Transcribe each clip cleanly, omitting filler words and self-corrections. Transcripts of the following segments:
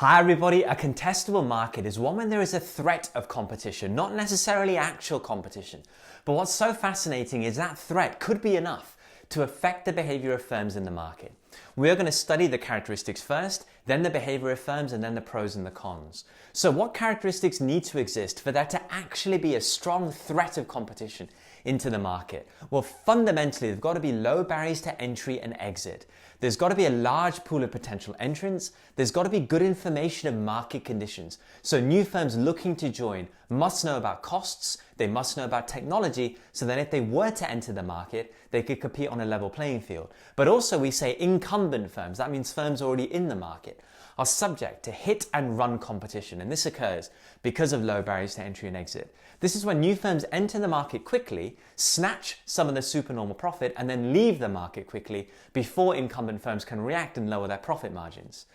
Hi everybody, a contestable market is one when there is a threat of competition, not necessarily actual competition. But what's so fascinating is that threat could be enough to affect the behavior of firms in the market. We're going to study the characteristics first, then the behavior of firms, and then the pros and the cons. So what characteristics need to exist for there to actually be a strong threat of competition into the market? Well, fundamentally, there've got to be low barriers to entry and exit. There's got to be a large pool of potential entrants. There's got to be good information of market conditions. So new firms looking to join must know about costs, they must know about technology, so that if they were to enter the market, they could compete on a level playing field. But also we say incumbent firms, that means firms already in the market, are subject to hit and run competition. And this occurs because of low barriers to entry and exit. This is when new firms enter the market quickly, snatch some of the supernormal profit, and then leave the market quickly before incumbent firms can react and lower their profit margins.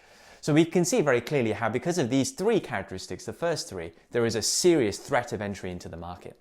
So we can see very clearly how because of these three characteristics, the first three, there is a serious threat of entry into the market.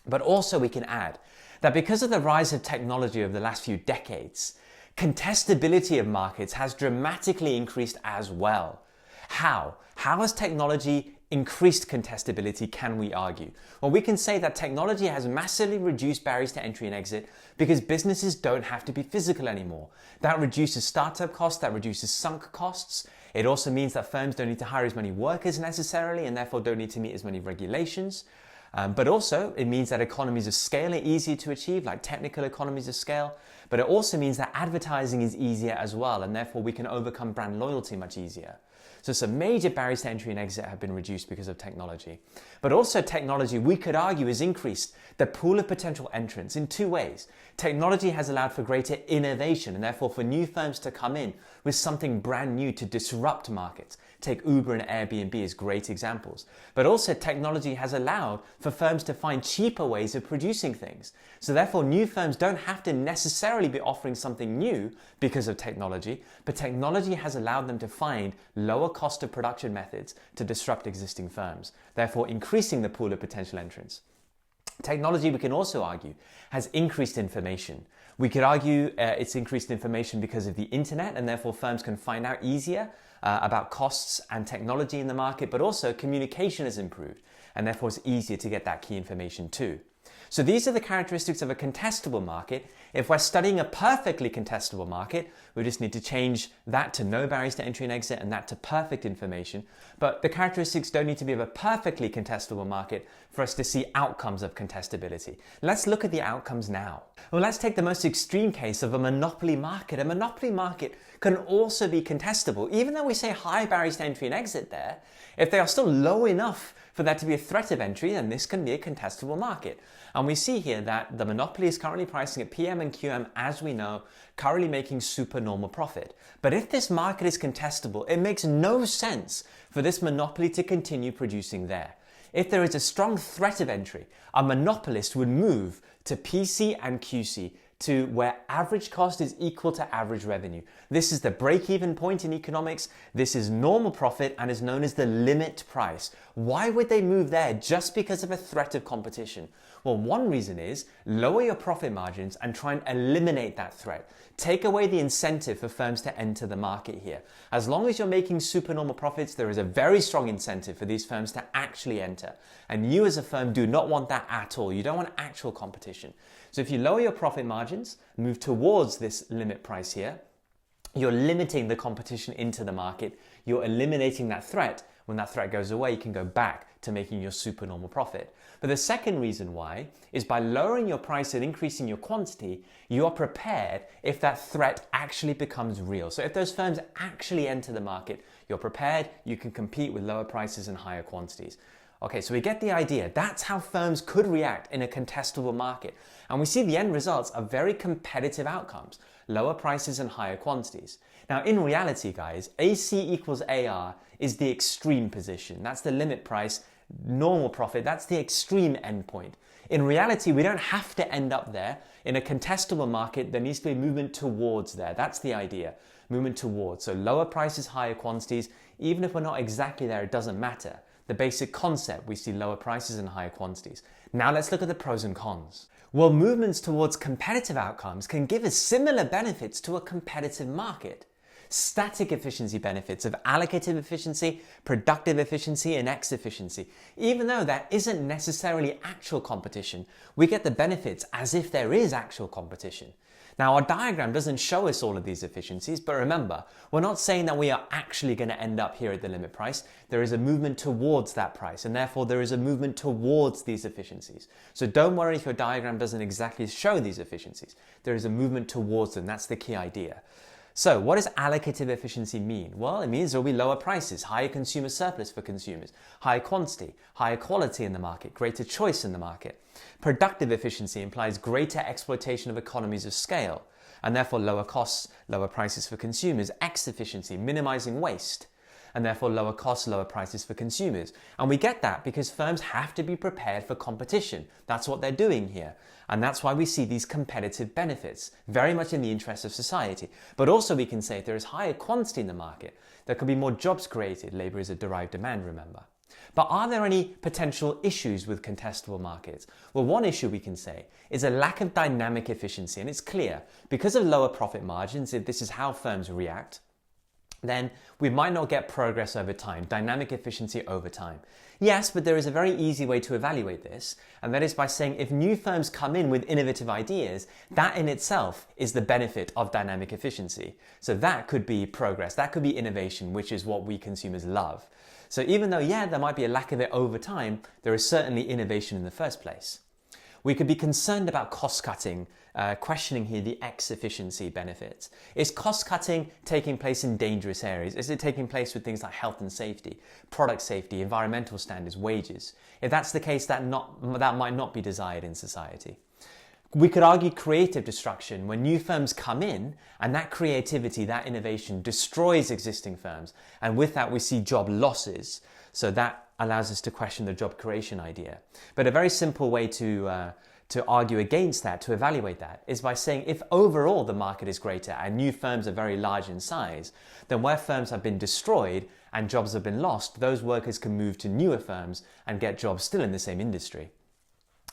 But also we can add that because of the rise of technology over the last few decades, contestability of markets has dramatically increased as well. How? How has technology increased contestability, can we argue? Well, we can say that technology has massively reduced barriers to entry and exit because businesses don't have to be physical anymore. That reduces startup costs, that reduces sunk costs. It also means that firms don't need to hire as many workers necessarily and therefore don't need to meet as many regulations. But also it means that economies of scale are easier to achieve, like technical economies of scale. But it also means that advertising is easier as well, and therefore we can overcome brand loyalty much easier. So some major barriers to entry and exit have been reduced because of technology. But also technology, we could argue, has increased the pool of potential entrants in two ways. Technology has allowed for greater innovation and therefore for new firms to come in with something brand new to disrupt markets. Take Uber and Airbnb as great examples. But also technology has allowed for firms to find cheaper ways of producing things. So therefore new firms don't have to necessarily be offering something new because of technology, but technology has allowed them to find lower cost of production methods to disrupt existing firms, therefore increasing the pool of potential entrants. Technology, we can also argue, has increased information. We could argue it's increased information because of the internet and therefore firms can find out easier about costs and technology in the market, but also communication has improved and therefore it's easier to get that key information too. So these are the characteristics of a contestable market. If we're studying a perfectly contestable market, we just need to change that to no barriers to entry and exit and that to perfect information. But the characteristics don't need to be of a perfectly contestable market for us to see outcomes of contestability. Let's look at the outcomes now. Well, let's take the most extreme case of a monopoly market. A monopoly market can also be contestable. Even though we say high barriers to entry and exit there, if they are still low enough for there to be a threat of entry, then this can be a contestable market. And we see here that the monopoly is currently pricing at PM and QM, as we know, currently making supernormal profit. But if this market is contestable, it makes no sense for this monopoly to continue producing there. If there is a strong threat of entry, a monopolist would move to PC and QC, to where average cost is equal to average revenue. This is the break-even point in economics. This is normal profit and is known as the limit price. Why would they move there just because of a threat of competition? Well, one reason is lower your profit margins and try and eliminate that threat. Take away the incentive for firms to enter the market here. As long as you're making supernormal profits, there is a very strong incentive for these firms to actually enter. And you as a firm do not want that at all. You don't want actual competition. So if you lower your profit margins, move towards this limit price here, you're limiting the competition into the market. You're eliminating that threat. When that threat goes away, you can go back to making your supernormal profit. But the second reason why is by lowering your price and increasing your quantity, you are prepared if that threat actually becomes real. So if those firms actually enter the market, you're prepared, you can compete with lower prices and higher quantities. Okay, so we get the idea. That's how firms could react in a contestable market. And we see the end results are very competitive outcomes, lower prices and higher quantities. Now, in reality, guys, AC equals AR is the extreme position. That's the limit price, normal profit. That's the extreme endpoint. In reality, we don't have to end up there. In a contestable market, there needs to be a movement towards there. That's the idea, movement towards. So lower prices, higher quantities. Even if we're not exactly there, it doesn't matter. The basic concept, we see lower prices and higher quantities. Now let's look at the pros and cons. Well, movements towards competitive outcomes can give us similar benefits to a competitive market. static efficiency benefits of allocative efficiency, productive efficiency, and X efficiency. Even though that isn't necessarily actual competition, we get the benefits as if there is actual competition. Now, our diagram doesn't show us all of these efficiencies, but remember, we're not saying that we are actually going to end up here at the limit price. There is a movement towards that price, and therefore there is a movement towards these efficiencies. So don't worry if your diagram doesn't exactly show these efficiencies. There is a movement towards them. That's the key idea. So what does allocative efficiency mean? Well, it means there will be lower prices, higher consumer surplus for consumers, higher quantity, higher quality in the market, greater choice in the market. Productive efficiency implies greater exploitation of economies of scale, and therefore lower costs, lower prices for consumers. X efficiency, minimizing waste, and therefore lower costs, lower prices for consumers. And we get that because firms have to be prepared for competition. That's what they're doing here. And that's why we see these competitive benefits, very much in the interest of society. But also we can say if there is higher quantity in the market, there could be more jobs created. Labor is a derived demand, remember. But are there any potential issues with contestable markets? Well, one issue we can say is a lack of dynamic efficiency. And it's clear, because of lower profit margins, if this is how firms react, then we might not get progress over time, dynamic efficiency over time. Yes, but there is a very easy way to evaluate this, and that is by saying if new firms come in with innovative ideas, that in itself is the benefit of dynamic efficiency. So that could be progress, that could be innovation, which is what we consumers love. So even though, yeah, there might be a lack of it over time, there is certainly innovation in the first place. We could be concerned about cost cutting, questioning here the X efficiency benefits. Is cost cutting taking place in dangerous areas? Is it taking place with things like health and safety, product safety, environmental standards, wages? If that's the case, that might not be desired in society. We could argue creative destruction when new firms come in and that creativity, that innovation destroys existing firms. And with that, we see job losses. So that allows us to question the job creation idea. But a very simple way to argue against that, to evaluate that, is by saying if overall the market is greater and new firms are very large in size, then where firms have been destroyed and jobs have been lost, those workers can move to newer firms and get jobs still in the same industry.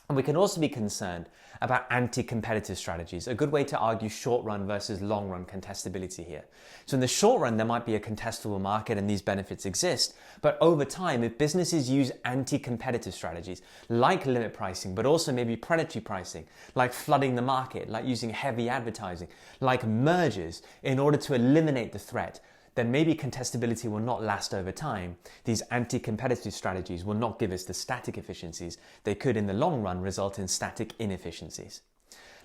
And we can also be concerned about anti-competitive strategies, a good way to argue short-run versus long-run contestability here. So in the short run, there might be a contestable market and these benefits exist, but over time, if businesses use anti-competitive strategies, like limit pricing, but also maybe predatory pricing, like flooding the market, like using heavy advertising, like mergers, in order to eliminate the threat, then maybe contestability will not last over time. These anti-competitive strategies will not give us the static efficiencies. They could, in the long run, result in static inefficiencies.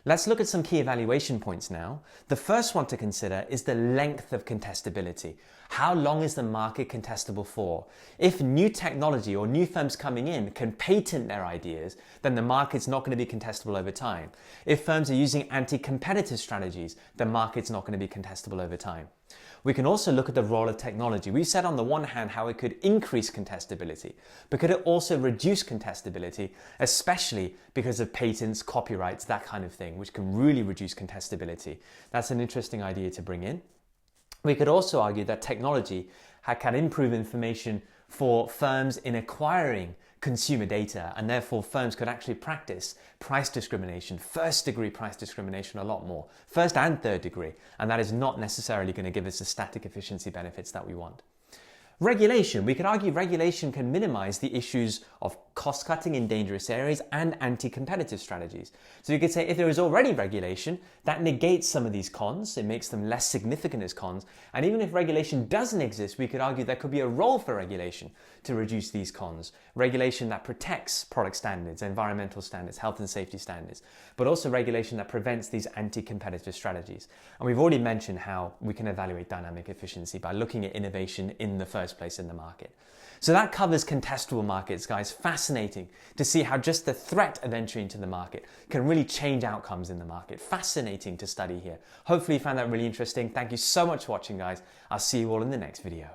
Let's look at some key evaluation points now. The first one to consider is the length of contestability. How long is the market contestable for? If new technology or new firms coming in can patent their ideas, then the market's not going to be contestable over time. If firms are using anti-competitive strategies, the market's not going to be contestable over time. We can also look at the role of technology. We've said on the one hand how it could increase contestability, but could it also reduce contestability, especially because of patents, copyrights, that kind of thing, which can really reduce contestability. That's an interesting idea to bring in. We could also argue that technology can improve information for firms in acquiring consumer data, and therefore firms could actually practice price discrimination, first degree price discrimination a lot more, first and third degree, and that is not necessarily going to give us the static efficiency benefits that we want. Regulation. We could argue regulation can minimize the issues of cost cutting in dangerous areas and anti-competitive strategies. So you could say if there is already regulation, that negates some of these cons, it makes them less significant as cons. And even if regulation doesn't exist, we could argue there could be a role for regulation to reduce these cons. Regulation that protects product standards, environmental standards, health and safety standards, but also regulation that prevents these anti-competitive strategies. And we've already mentioned how we can evaluate dynamic efficiency by looking at innovation in the first place in the market. So that covers contestable markets, guys. Fascinating to see how just the threat of entry into the market can really change outcomes in the market. Fascinating to study here. Hopefully you found that really interesting. Thank you so much for watching, guys. I'll see you all in the next video.